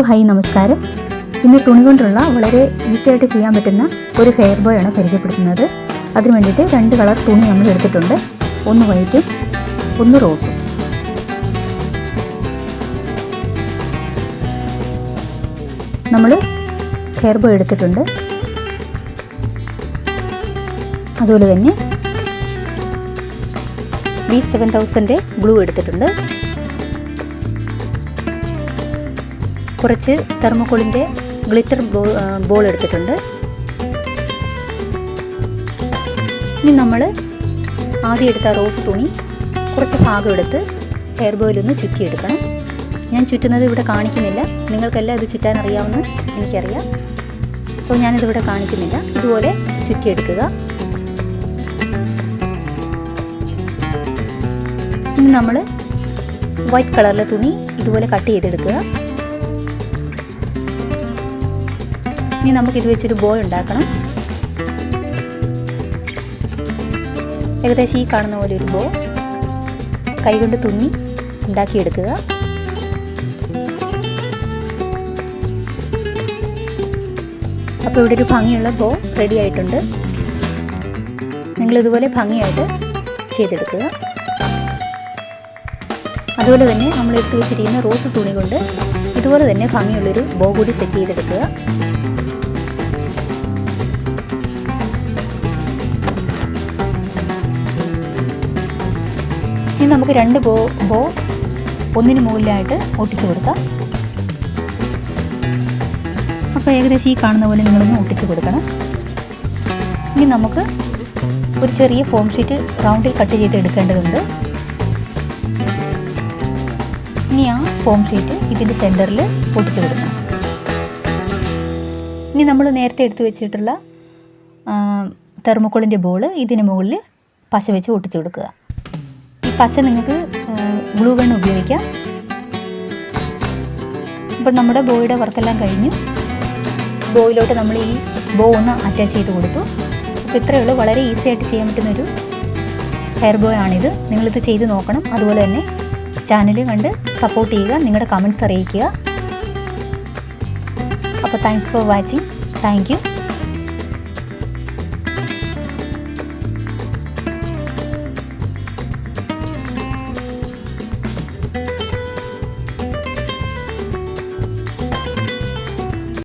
Hi നമസ്കാരം. ഇന്ന് തുണി കൊണ്ടുള്ള വളരെ ഈസി ആയിട്ട് ചെയ്യാൻ പറ്റുന്ന ഒരു ഹെയർ ബോ ആണ് പരിചയപ്പെടുത്തുന്നത്. അതിനു വേണ്ടിയിട്ട് 2 കളർ തുണി നമ്മൾ എടുത്തിട്ടുണ്ട്. ഒന്ന് വൈറ്റും ഒന്ന് റോസും. നമ്മൾ ഹെയർ ബോ എടുത്തിട്ടുണ്ട്. അതുപോലെ തന്നെ B7000 ഗ്ലൂ എടുത്തിട്ടുണ്ട്. കുറച്ച് തെർമോക്കോളിൻ്റെ ഗ്ലിറ്റർ ബോൾ എടുത്തിട്ടുണ്ട്. ഇനി നമ്മൾ ആദ്യം എടുത്ത റോസ് തുണി കുറച്ച് ഭാഗം എടുത്ത് ഹെയർ ബോയിലൊന്ന് ചുറ്റിയെടുക്കണം. ഞാൻ ചുറ്റുന്നത് ഇവിടെ കാണിക്കുന്നില്ല. നിങ്ങൾക്കെല്ലാം ഇത് ചുറ്റാൻ അറിയാമെന്ന് എനിക്കറിയാം. സോ ഞാനിതിവിടെ കാണിക്കുന്നില്ല. ഇതുപോലെ ചുറ്റിയെടുക്കുക. ഇനി നമ്മൾ വൈറ്റ് കളറിലെ തുണി ഇതുപോലെ കട്ട് ചെയ്തെടുക്കുക. ഇനി നമുക്കിത് വെച്ചൊരു ബോ ഉണ്ടാക്കണം. ഏകദേശം ഈ കാണുന്ന പോലെ ഒരു ബോ കൈകൊണ്ട് തുന്നി ഉണ്ടാക്കിയെടുക്കുക. അപ്പോൾ ഇവിടെ ഒരു ഭംഗിയുള്ള ബോ റെഡി ആയിട്ടുണ്ട്. നിങ്ങളിതുപോലെ ഭംഗിയായിട്ട് ചെയ്തെടുക്കുക. അതുപോലെ തന്നെ നമ്മൾ എടുത്തു വെച്ചിരിക്കുന്ന റോസ് തുണി കൊണ്ട് ഇതുപോലെ തന്നെ ഭംഗിയുള്ളൊരു ബോ കൂടി സെറ്റ് ചെയ്തെടുക്കുക. ഇനി നമുക്ക് 2 ബോ ഒന്നിന് മുകളിലായിട്ട് ഒട്ടിച്ചു കൊടുക്കാം. അപ്പോൾ ഏകദേശം ഈ കാണുന്ന പോലെ നിങ്ങളൊന്ന് ഒട്ടിച്ചു കൊടുക്കണം. ഇനി നമുക്ക് ഒരു ചെറിയ ഫോം ഷീറ്റ് റൗണ്ടിൽ കട്ട് ചെയ്ത് എടുക്കേണ്ടതുണ്ട്. ഇനി ആ ഫോം ഷീറ്റ് ഇതിൻ്റെ സെൻറ്ററിൽ ഒട്ടിച്ചു കൊടുക്കണം. ഇനി നമ്മൾ നേരത്തെ എടുത്ത് വെച്ചിട്ടുള്ള തെർമോക്കോളിൻ്റെ ബോൾ ഇതിന് മുകളിൽ പശ വെച്ച് ഒട്ടിച്ചു കൊടുക്കുക. ഈ പശ നിങ്ങൾക്ക് ഗ്ലൂ ഗൺ ഉപയോഗിക്കാം. ഇപ്പോൾ നമ്മുടെ ബോയുടെ വർക്കെല്ലാം കഴിഞ്ഞു. ബോയിലോട്ട് നമ്മൾ ഈ ബോ ഒന്ന് അറ്റാച്ച് ചെയ്ത് കൊടുത്തു. അപ്പോൾ ഇത്രയേ ഉള്ളൂ. വളരെ ഈസി ആയിട്ട് ചെയ്യാൻ പറ്റുന്നൊരു ഹെയർ ബോ ആണിത്. നിങ്ങളിത് ചെയ്ത് നോക്കണം. അതുപോലെ തന്നെ ചാനൽ കണ്ട് സപ്പോർട്ട് ചെയ്യുക. നിങ്ങളുടെ കമൻറ്റ്സ് അറിയിക്കുക. അപ്പോൾ thanks for watching. Thank you.